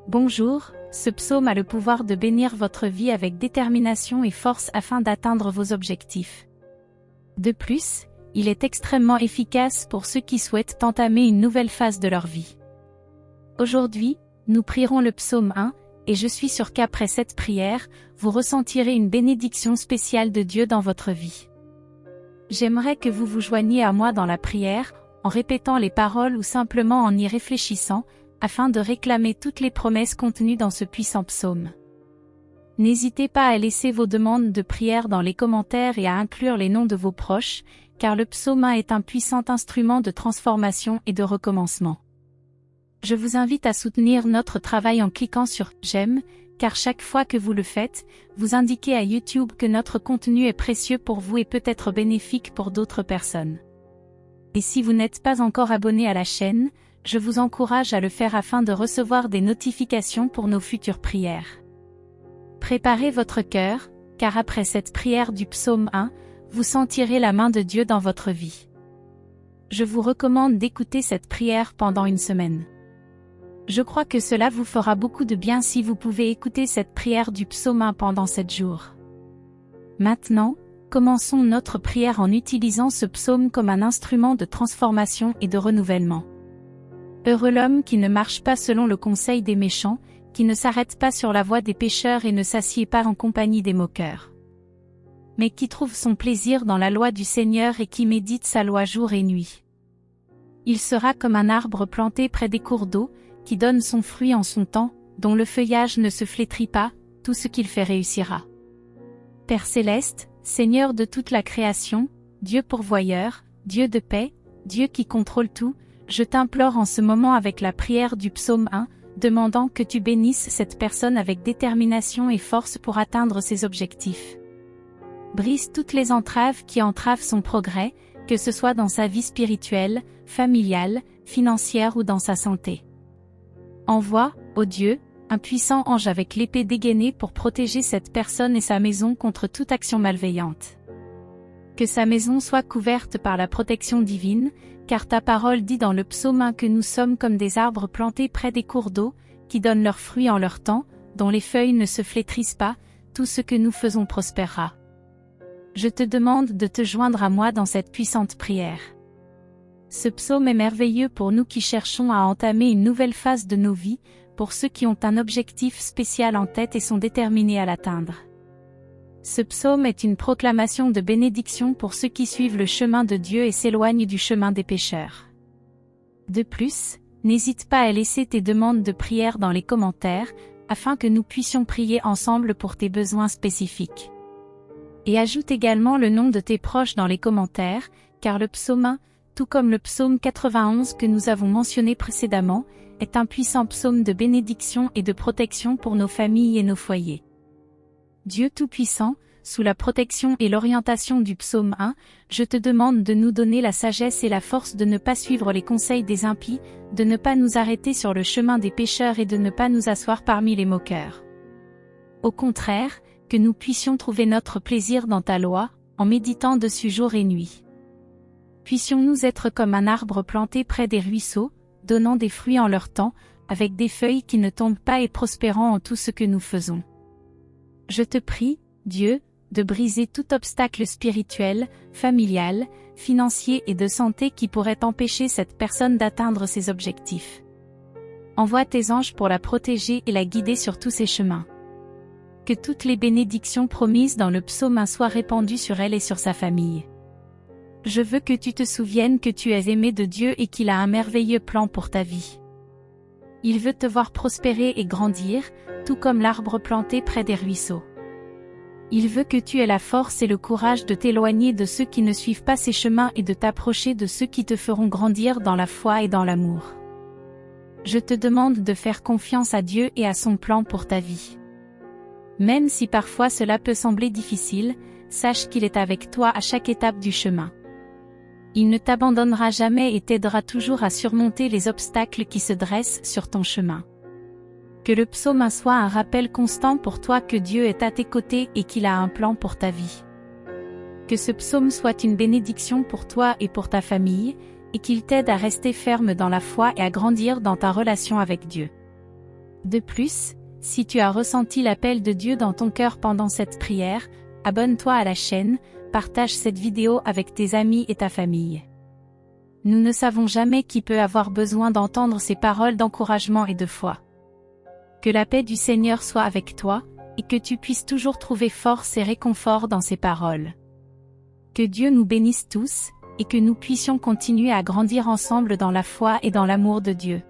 Bonjour, ce psaume a le pouvoir de bénir votre vie avec détermination et force afin d'atteindre vos objectifs. De plus, il est extrêmement efficace pour ceux qui souhaitent entamer une nouvelle phase de leur vie. Aujourd'hui, nous prierons le psaume 1, et je suis sûre qu'après cette prière, vous ressentirez une bénédiction spéciale de Dieu dans votre vie. J'aimerais que vous vous joigniez à moi dans la prière, en répétant les paroles ou simplement en y réfléchissant, afin de réclamer toutes les promesses contenues dans ce puissant psaume. N'hésitez pas à laisser vos demandes de prière dans les commentaires et à inclure les noms de vos proches, car le psaume 1 est un puissant instrument de transformation et de recommencement. Je vous invite à soutenir notre travail en cliquant sur « J'aime », car chaque fois que vous le faites, vous indiquez à YouTube que notre contenu est précieux pour vous et peut être bénéfique pour d'autres personnes. Et si vous n'êtes pas encore abonné à la chaîne, je vous encourage à le faire afin de recevoir des notifications pour nos futures prières. Préparez votre cœur, car après cette prière du psaume 1, vous sentirez la main de Dieu dans votre vie. Je vous recommande d'écouter cette prière pendant une semaine. Je crois que cela vous fera beaucoup de bien si vous pouvez écouter cette prière du psaume 1 pendant 7 jours. Maintenant, commençons notre prière en utilisant ce psaume comme un instrument de transformation et de renouvellement. Heureux l'homme qui ne marche pas selon le conseil des méchants, qui ne s'arrête pas sur la voie des pécheurs et ne s'assied pas en compagnie des moqueurs. Mais qui trouve son plaisir dans la loi du Seigneur et qui médite sa loi jour et nuit. Il sera comme un arbre planté près des cours d'eau, qui donne son fruit en son temps, dont le feuillage ne se flétrit pas, tout ce qu'il fait réussira. Père céleste, Seigneur de toute la création, Dieu pourvoyeur, Dieu de paix, Dieu qui contrôle tout, je t'implore en ce moment avec la prière du psaume 1, demandant que tu bénisses cette personne avec détermination et force pour atteindre ses objectifs. Brise toutes les entraves qui entravent son progrès, que ce soit dans sa vie spirituelle, familiale, financière ou dans sa santé. Envoie, ô Dieu, un puissant ange avec l'épée dégainée pour protéger cette personne et sa maison contre toute action malveillante. Que sa maison soit couverte par la protection divine, car ta parole dit dans le psaume 1 que nous sommes comme des arbres plantés près des cours d'eau, qui donnent leurs fruits en leur temps, dont les feuilles ne se flétrissent pas, tout ce que nous faisons prospérera. Je te demande de te joindre à moi dans cette puissante prière. Ce psaume est merveilleux pour nous qui cherchons à entamer une nouvelle phase de nos vies, pour ceux qui ont un objectif spécial en tête et sont déterminés à l'atteindre. Ce psaume est une proclamation de bénédiction pour ceux qui suivent le chemin de Dieu et s'éloignent du chemin des pécheurs. De plus, n'hésite pas à laisser tes demandes de prière dans les commentaires, afin que nous puissions prier ensemble pour tes besoins spécifiques. Et ajoute également le nom de tes proches dans les commentaires, car le psaume 1, tout comme le psaume 91 que nous avons mentionné précédemment, est un puissant psaume de bénédiction et de protection pour nos familles et nos foyers. Dieu Tout-Puissant, sous la protection et l'orientation du psaume 1, je te demande de nous donner la sagesse et la force de ne pas suivre les conseils des impies, de ne pas nous arrêter sur le chemin des pécheurs et de ne pas nous asseoir parmi les moqueurs. Au contraire, que nous puissions trouver notre plaisir dans ta loi, en méditant dessus jour et nuit. Puissions-nous être comme un arbre planté près des ruisseaux, donnant des fruits en leur temps, avec des feuilles qui ne tombent pas et prospérant en tout ce que nous faisons. Je te prie, Dieu, de briser tout obstacle spirituel, familial, financier et de santé qui pourrait empêcher cette personne d'atteindre ses objectifs. Envoie tes anges pour la protéger et la guider sur tous ses chemins. Que toutes les bénédictions promises dans le psaume 1 soient répandues sur elle et sur sa famille. Je veux que tu te souviennes que tu es aimé de Dieu et qu'il a un merveilleux plan pour ta vie. Il veut te voir prospérer et grandir, tout comme l'arbre planté près des ruisseaux. Il veut que tu aies la force et le courage de t'éloigner de ceux qui ne suivent pas ses chemins et de t'approcher de ceux qui te feront grandir dans la foi et dans l'amour. Je te demande de faire confiance à Dieu et à son plan pour ta vie. Même si parfois cela peut sembler difficile, sache qu'il est avec toi à chaque étape du chemin. Il ne t'abandonnera jamais et t'aidera toujours à surmonter les obstacles qui se dressent sur ton chemin. Que le psaume 1 soit un rappel constant pour toi que Dieu est à tes côtés et qu'il a un plan pour ta vie. Que ce psaume soit une bénédiction pour toi et pour ta famille, et qu'il t'aide à rester ferme dans la foi et à grandir dans ta relation avec Dieu. De plus, si tu as ressenti l'appel de Dieu dans ton cœur pendant cette prière, abonne-toi à la chaîne, partage cette vidéo avec tes amis et ta famille. Nous ne savons jamais qui peut avoir besoin d'entendre ces paroles d'encouragement et de foi. Que la paix du Seigneur soit avec toi, et que tu puisses toujours trouver force et réconfort dans ces paroles. Que Dieu nous bénisse tous, et que nous puissions continuer à grandir ensemble dans la foi et dans l'amour de Dieu.